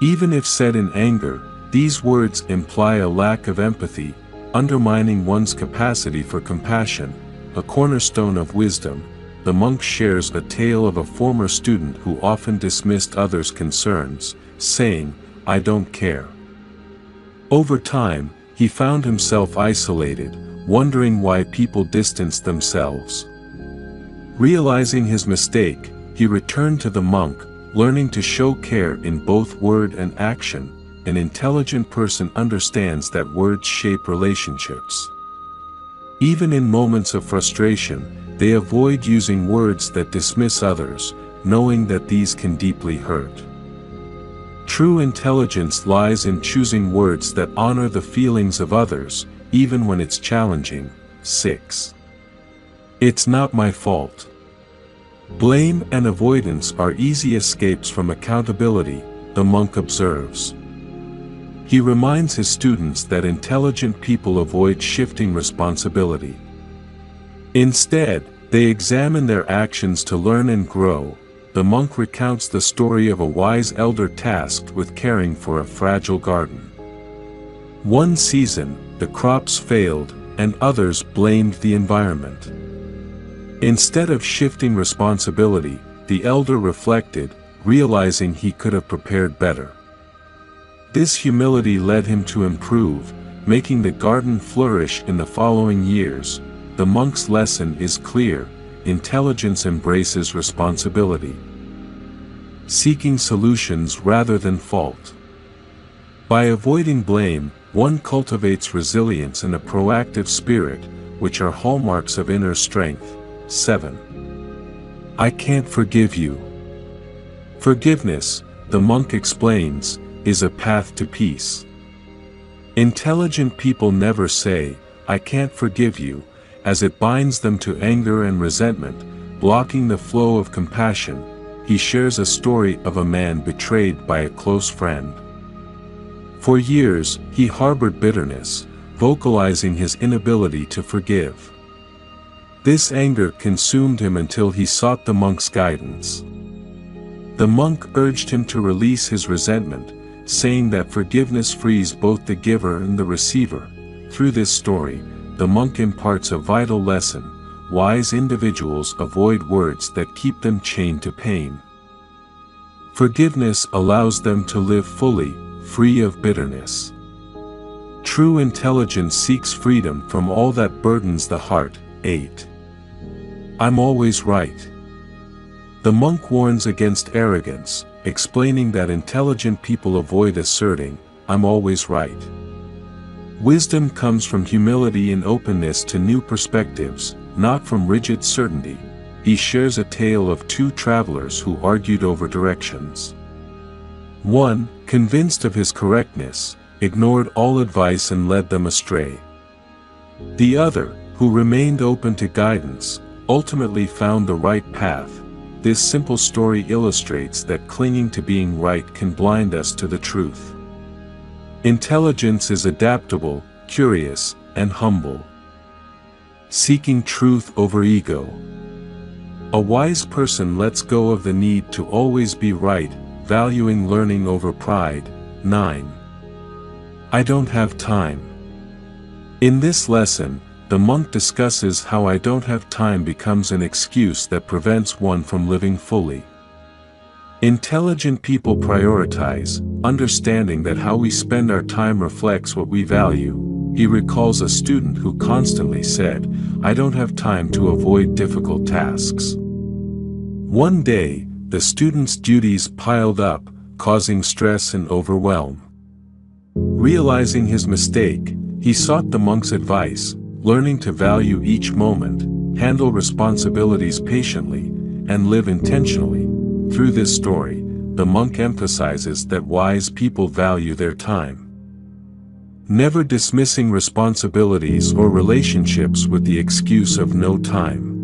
Even if said in anger, these words imply a lack of empathy, undermining one's capacity for compassion, a cornerstone of wisdom. The monk shares a tale of a former student who often dismissed others' concerns, saying, "I don't care." Over time, he found himself isolated, wondering why people distanced themselves. Realizing his mistake, he returned to the monk, learning to show care in both word and action. An intelligent person understands that words shape relationships. Even in moments of frustration, they avoid using words that dismiss others, knowing that these can deeply hurt. True intelligence lies in choosing words that honor the feelings of others, even when it's challenging. 6. It's not my fault. Blame and avoidance are easy escapes from accountability, the monk observes. He reminds his students that intelligent people avoid shifting responsibility. Instead, they examine their actions to learn and grow. The monk recounts the story of a wise elder tasked with caring for a fragile garden. One season, the crops failed, and others blamed the environment. Instead of shifting responsibility, the elder reflected, realizing he could have prepared better. This humility led him to improve, making the garden flourish in the following years. The monk's lesson is clear: intelligence embraces responsibility, seeking solutions rather than fault. By avoiding blame, one cultivates resilience and a proactive spirit, which are hallmarks of inner strength. 7. I can't forgive you. Forgiveness, the monk explains, is a path to peace. Intelligent people never say, "I can't forgive you," as it binds them to anger and resentment, blocking the flow of compassion. He shares a story of a man betrayed by a close friend. For years, he harbored bitterness, vocalizing his inability to forgive. This anger consumed him until he sought the monk's guidance. The monk urged him to release his resentment, saying that forgiveness frees both the giver and the receiver. Through this story, the monk imparts a vital lesson: wise individuals avoid words that keep them chained to pain. Forgiveness allows them to live fully, free of bitterness. True intelligence seeks freedom from all that burdens the heart. 8. I'm always right. The monk warns against arrogance, explaining that intelligent people avoid asserting, "I'm always right." Wisdom comes from humility and openness to new perspectives, not from rigid certainty. He shares a tale of two travelers who argued over directions. One, convinced of his correctness, ignored all advice and led them astray. The other, who remained open to guidance, ultimately found the right path. This simple story illustrates that clinging to being right can blind us to the truth. Intelligence is adaptable, curious, and humble. Seeking truth over ego. A wise person lets go of the need to always be right, valuing learning over pride. 9. I don't have time. In this lesson, the monk discusses how "I don't have time" becomes an excuse that prevents one from living fully. Intelligent people prioritize, understanding that how we spend our time reflects what we value. He recalls a student who constantly said, "I don't have time," to avoid difficult tasks. One day, the student's duties piled up, causing stress and overwhelm. Realizing his mistake, he sought the monk's advice, learning to value each moment, handle responsibilities patiently, and live intentionally. Through this story, the monk emphasizes that wise people value their time, never dismissing responsibilities or relationships with the excuse of no time.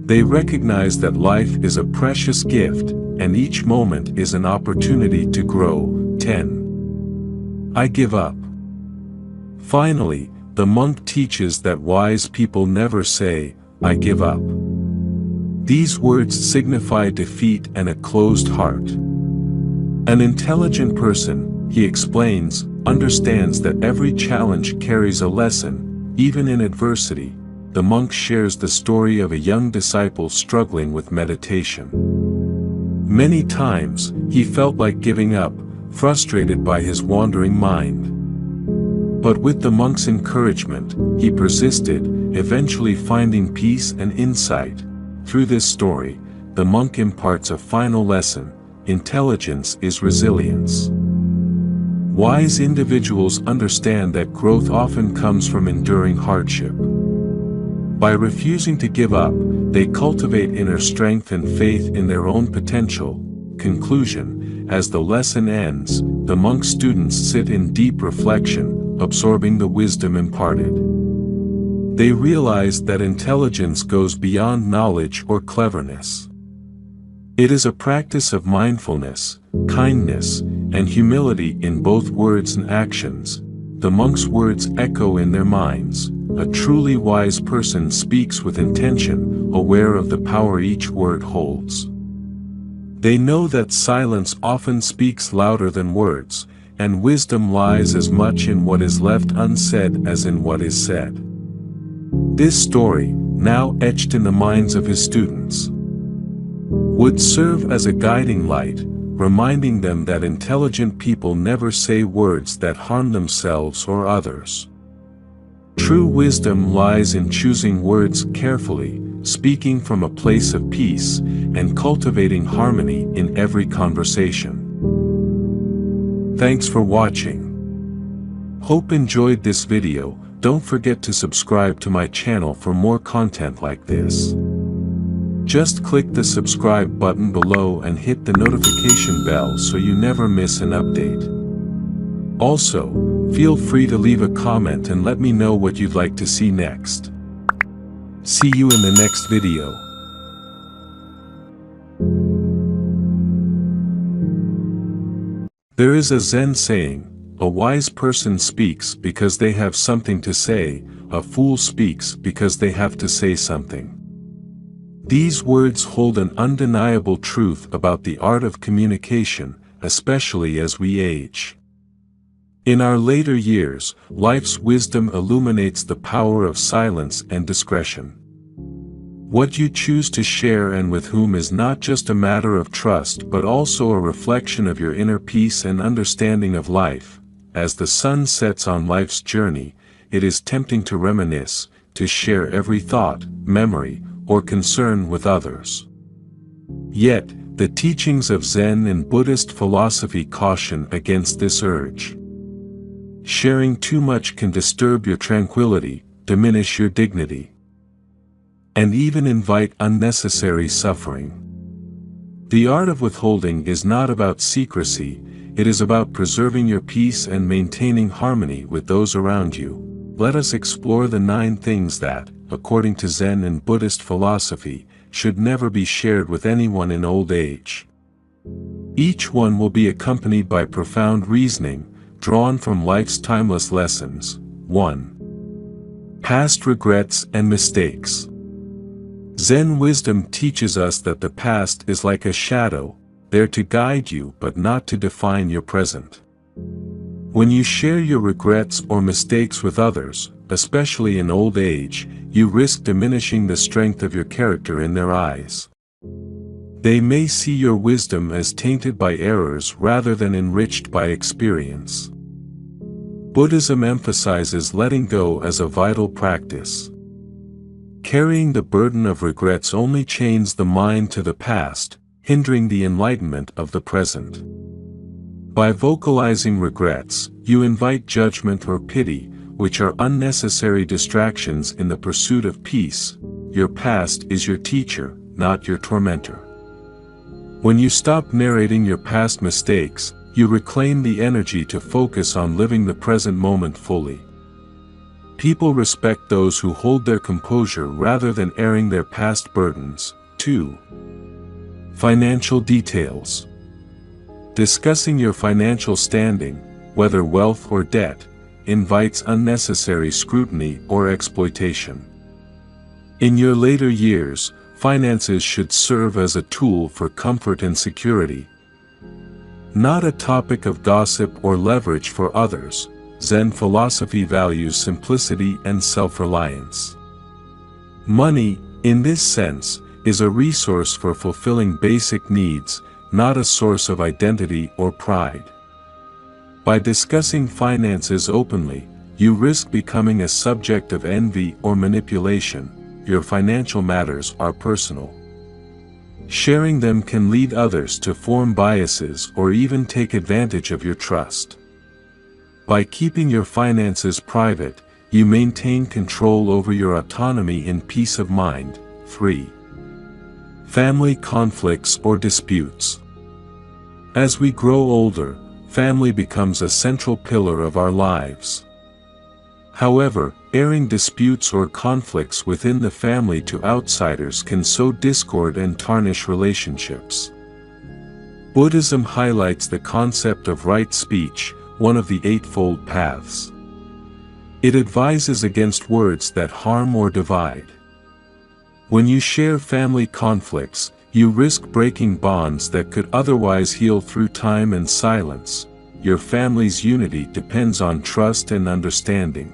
They recognize that life is a precious gift, and each moment is an opportunity to grow. 10. I give up. Finally, the monk teaches that wise people never say, "I give up." These words signify defeat and a closed heart. An intelligent person, he explains, understands that every challenge carries a lesson, even in adversity. The monk shares the story of a young disciple struggling with meditation. Many times, he felt like giving up, frustrated by his wandering mind. But with the monk's encouragement, he persisted, eventually finding peace and insight. Through this story, the monk imparts a final lesson: intelligence is resilience. Wise individuals understand that growth often comes from enduring hardship. By refusing to give up, they cultivate inner strength and faith in their own potential. Conclusion: as the lesson ends, the monk students sit in deep reflection, absorbing the wisdom imparted. They realize that intelligence goes beyond knowledge or cleverness. It is a practice of mindfulness, kindness, and humility in both words and actions. The monk's words echo in their minds. A truly wise person speaks with intention, aware of the power each word holds. They know that silence often speaks louder than words, and wisdom lies as much in what is left unsaid as in what is said. This story, now etched in the minds of his students, would serve as a guiding light, reminding them that intelligent people never say words that harm themselves or others. True wisdom lies in choosing words carefully, speaking from a place of peace, and cultivating harmony in every conversation. Thanks for watching. Hope enjoyed this video. Don't forget to subscribe to my channel for more content like this. Just click the subscribe button below and hit the notification bell so you never miss an update. Also, feel free to leave a comment and let me know what you'd like to see next. See you in the next video. There is a Zen saying, "A wise person speaks because they have something to say, a fool speaks because they have to say something." These words hold an undeniable truth about the art of communication, especially as we age. In our later years, life's wisdom illuminates the power of silence and discretion. What you choose to share and with whom is not just a matter of trust but also a reflection of your inner peace and understanding of life. As the sun sets on life's journey, it is tempting to reminisce, to share every thought, memory, or concern with others. Yet, the teachings of Zen and Buddhist philosophy caution against this urge. Sharing too much can disturb your tranquility, diminish your dignity, and even invite unnecessary suffering. The art of withholding is not about secrecy, it is about preserving your peace and maintaining harmony with those around you. Let us explore the 9 things that, according to Zen and Buddhist philosophy, should never be shared with anyone in old age. Each one will be accompanied by profound reasoning, drawn from life's timeless lessons. 1. Past regrets and mistakes. Zen wisdom teaches us that the past is like a shadow, there to guide you but not to define your present. When you share your regrets or mistakes with others, especially in old age, you risk diminishing the strength of your character in their eyes. They may see your wisdom as tainted by errors rather than enriched by experience. Buddhism emphasizes letting go as a vital practice. Carrying the burden of regrets only chains the mind to the past, hindering the enlightenment of the present. By vocalizing regrets, you invite judgment or pity, which are unnecessary distractions in the pursuit of peace. Your past is your teacher, not your tormentor. When you stop narrating your past mistakes, you reclaim the energy to focus on living the present moment fully. People respect those who hold their composure rather than airing their past burdens. 2. Financial details. Discussing your financial standing, whether wealth or debt, invites unnecessary scrutiny or exploitation. In your later years, finances should serve as a tool for comfort and security, not a topic of gossip or leverage for others. Zen philosophy values simplicity and self-reliance. Money, in this sense, is a resource for fulfilling basic needs, not a source of identity or pride. By discussing finances openly, you risk becoming a subject of envy or manipulation. Your financial matters are personal. Sharing them can lead others to form biases or even take advantage of your trust. By keeping your finances private, you maintain control over your autonomy and peace of mind. 3. Family conflicts or disputes. As we grow older, family becomes a central pillar of our lives. However, airing disputes or conflicts within the family to outsiders can sow discord and tarnish relationships. Buddhism highlights the concept of right speech, one of the Eightfold Paths. It advises against words that harm or divide. When you share family conflicts, you risk breaking bonds that could otherwise heal through time and silence. Your family's unity depends on trust and understanding.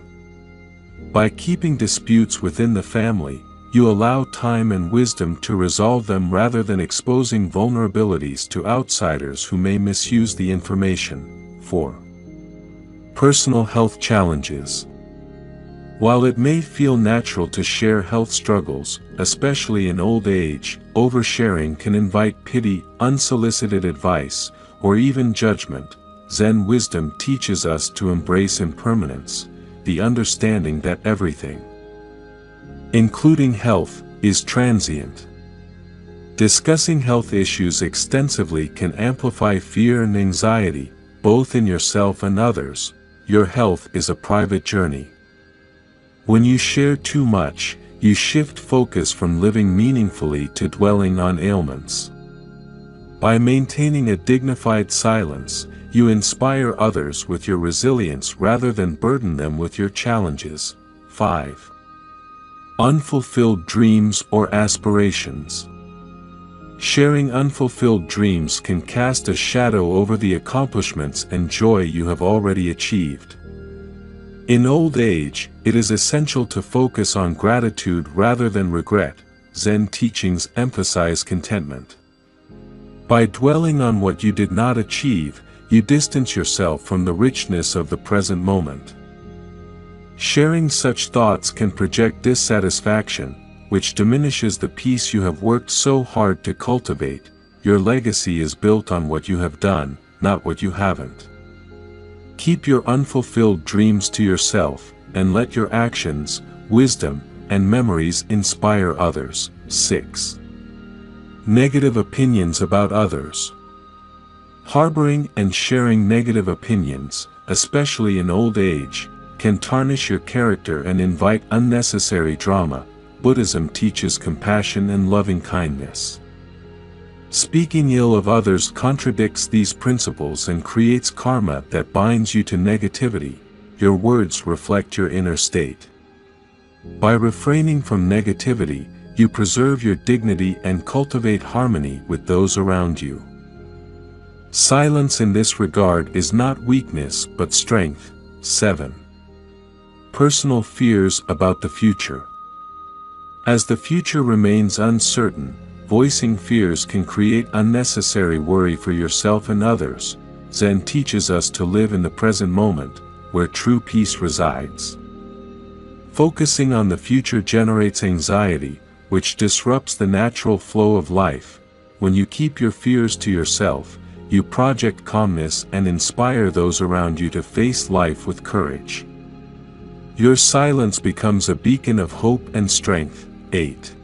By keeping disputes within the family, you allow time and wisdom to resolve them rather than exposing vulnerabilities to outsiders who may misuse the information. 4. Personal health challenges. While it may feel natural to share health struggles, especially in old age, oversharing can invite pity, unsolicited advice, or even judgment. Zen wisdom teaches us to embrace impermanence, the understanding that everything, including health, is transient. Discussing health issues extensively can amplify fear and anxiety, both in yourself and others. Your health is a private journey. When you share too much, you shift focus from living meaningfully to dwelling on ailments. By maintaining a dignified silence, you inspire others with your resilience rather than burden them with your challenges. 5. Unfulfilled dreams or aspirations. Sharing unfulfilled dreams can cast a shadow over the accomplishments and joy you have already achieved. In old age, it is essential to focus on gratitude rather than regret. Zen teachings emphasize contentment. By dwelling on what you did not achieve, you distance yourself from the richness of the present moment. Sharing such thoughts can project dissatisfaction, which diminishes the peace you have worked so hard to cultivate. Your legacy is built on what you have done, not what you haven't. Keep your unfulfilled dreams to yourself, and let your actions, wisdom, and memories inspire others. 6. Negative opinions about others. Harboring and sharing negative opinions, especially in old age, can tarnish your character and invite unnecessary drama. Buddhism teaches compassion and loving kindness. Speaking ill of others contradicts these principles and creates karma that binds you to negativity. Your words reflect your inner state. By refraining from negativity, you preserve your dignity and cultivate harmony with those around you. Silence in this regard is not weakness but strength. 7. Personal fears about the future. As the future remains uncertain, voicing fears can create unnecessary worry for yourself and others. Zen teaches us to live in the present moment, where true peace resides. Focusing on the future generates anxiety, which disrupts the natural flow of life. when you keep your fears to yourself, you project calmness and inspire those around you to face life with courage. Your silence becomes a beacon of hope and strength. 8.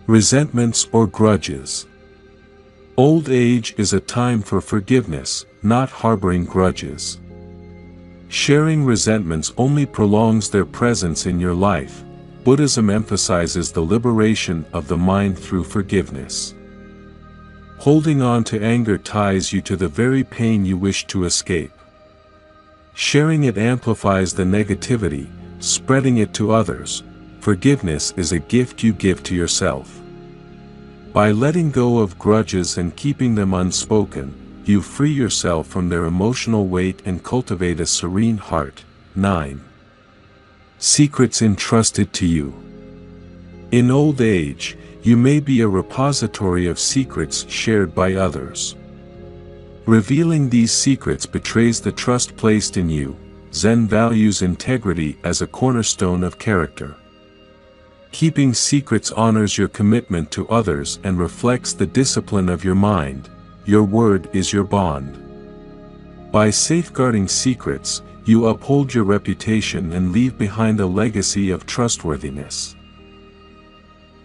Resentments or grudges. Old age is a time for forgiveness, not harboring grudges. Sharing resentments only prolongs their presence in your life. Buddhism emphasizes the liberation of the mind through forgiveness. Holding on to anger ties you to the very pain you wish to escape. Sharing it amplifies the negativity, spreading it to others. Forgiveness is a gift you give to yourself. By letting go of grudges and keeping them unspoken, you free yourself from their emotional weight and cultivate a serene heart. 9. Secrets entrusted to you. In old age, you may be a repository of secrets shared by others. Revealing these secrets betrays the trust placed in you. Zen values integrity as a cornerstone of character. Keeping secrets honors your commitment to others and reflects the discipline of your mind. Your word is your bond. By safeguarding secrets, you uphold your reputation and leave behind a legacy of trustworthiness.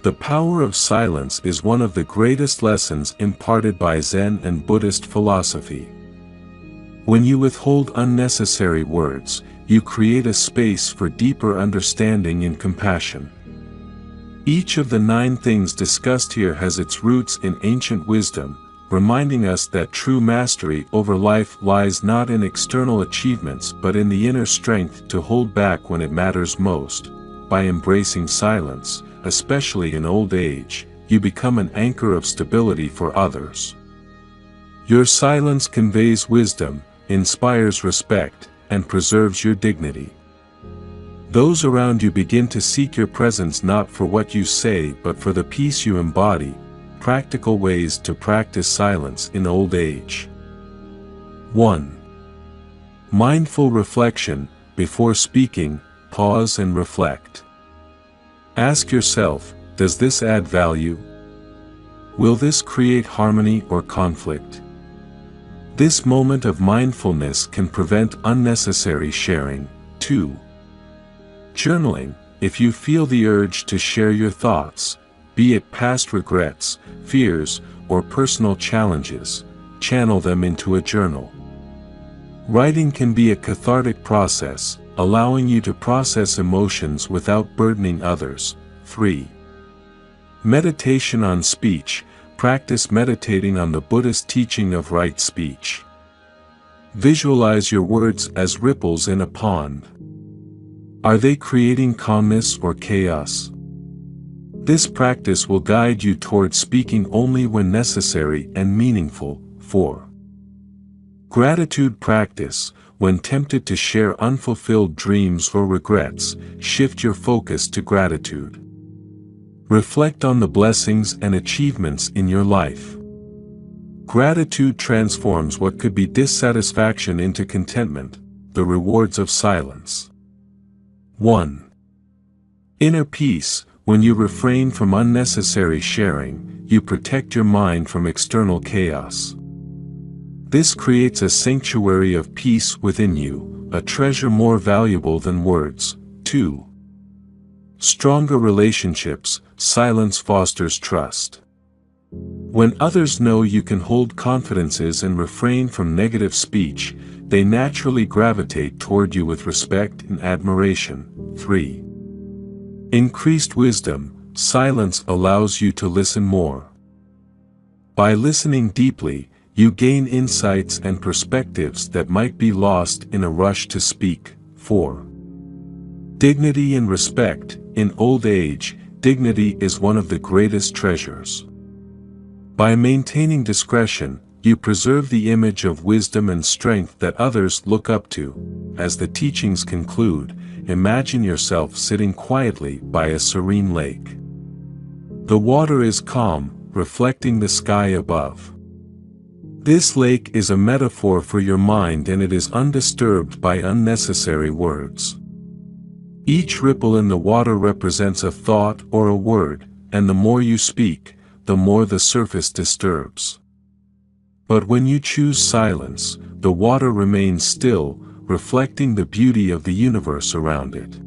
The power of silence is one of the greatest lessons imparted by Zen and Buddhist philosophy. When you withhold unnecessary words, you create a space for deeper understanding and compassion. Each of the 9 things discussed here has its roots in ancient wisdom, reminding us that true mastery over life lies not in external achievements but in the inner strength to hold back when it matters most. By embracing silence, especially in old age, you become an anchor of stability for others. Your silence conveys wisdom, inspires respect, and preserves your dignity. Those around you begin to seek your presence not for what you say but for the peace you embody. Practical ways to practice silence in old age. 1. Mindful reflection. Before speaking, pause and reflect. Ask yourself, does this add value? Will this create harmony or conflict? This moment of mindfulness can prevent unnecessary sharing. 2. Journaling. If you feel the urge to share your thoughts, be it past regrets, fears, or personal challenges, channel them into a journal. Writing can be a cathartic process, allowing you to process emotions without burdening others. 3. Meditation on speech. Practice meditating on the Buddhist teaching of right speech. Visualize your words as ripples in a pond. Are they creating calmness or chaos? This practice will guide you toward speaking only when necessary and meaningful. 4. Gratitude practice. When tempted to share unfulfilled dreams or regrets, shift your focus to gratitude. Reflect on the blessings and achievements in your life. Gratitude transforms what could be dissatisfaction into contentment. The rewards of silence. 1. Inner peace. When you refrain from unnecessary sharing, you protect your mind from external chaos. This creates a sanctuary of peace within you, a treasure more valuable than words. 2. Stronger relationships. Silence fosters trust. When others know you can hold confidences and refrain from negative speech, they naturally gravitate toward you with respect and admiration. 3. Increased wisdom. Silence allows you to listen more. By listening deeply, you gain insights and perspectives that might be lost in a rush to speak. 4. Dignity and respect. In old age, dignity is one of the greatest treasures. By maintaining discretion, you preserve the image of wisdom and strength that others look up to. As the teachings conclude, imagine yourself sitting quietly by a serene lake. The water is calm, reflecting the sky above. This lake is a metaphor for your mind, and it is undisturbed by unnecessary words. Each ripple in the water represents a thought or a word, and the more you speak, the more the surface disturbs. But when you choose silence, the water remains still, reflecting the beauty of the universe around it.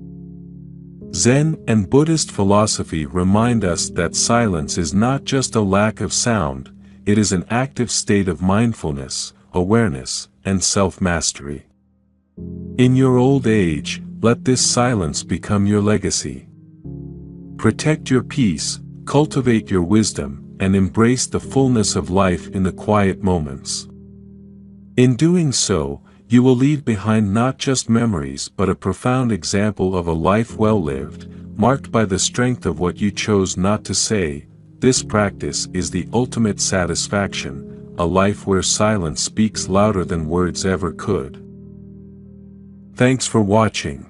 Zen and Buddhist philosophy remind us that silence is not just a lack of sound, it is an active state of mindfulness, awareness, and self-mastery. In your old age, let this silence become your legacy. Protect your peace, cultivate your wisdom, and embrace the fullness of life in the quiet moments. In doing so, you will leave behind not just memories but a profound example of a life well lived, marked by the strength of what you chose not to say. This practice is the ultimate satisfaction, a life where silence speaks louder than words ever could. Thanks for watching.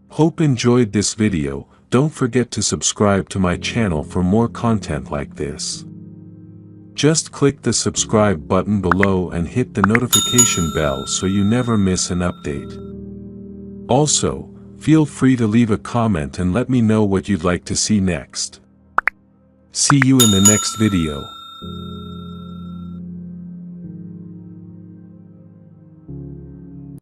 Hope enjoyed this video. Don't forget to subscribe to my channel for more content like this. Just click the subscribe button below and hit the notification bell so you never miss an update. Also, feel free to leave a comment and let me know what you'd like to see next. See you in the next video.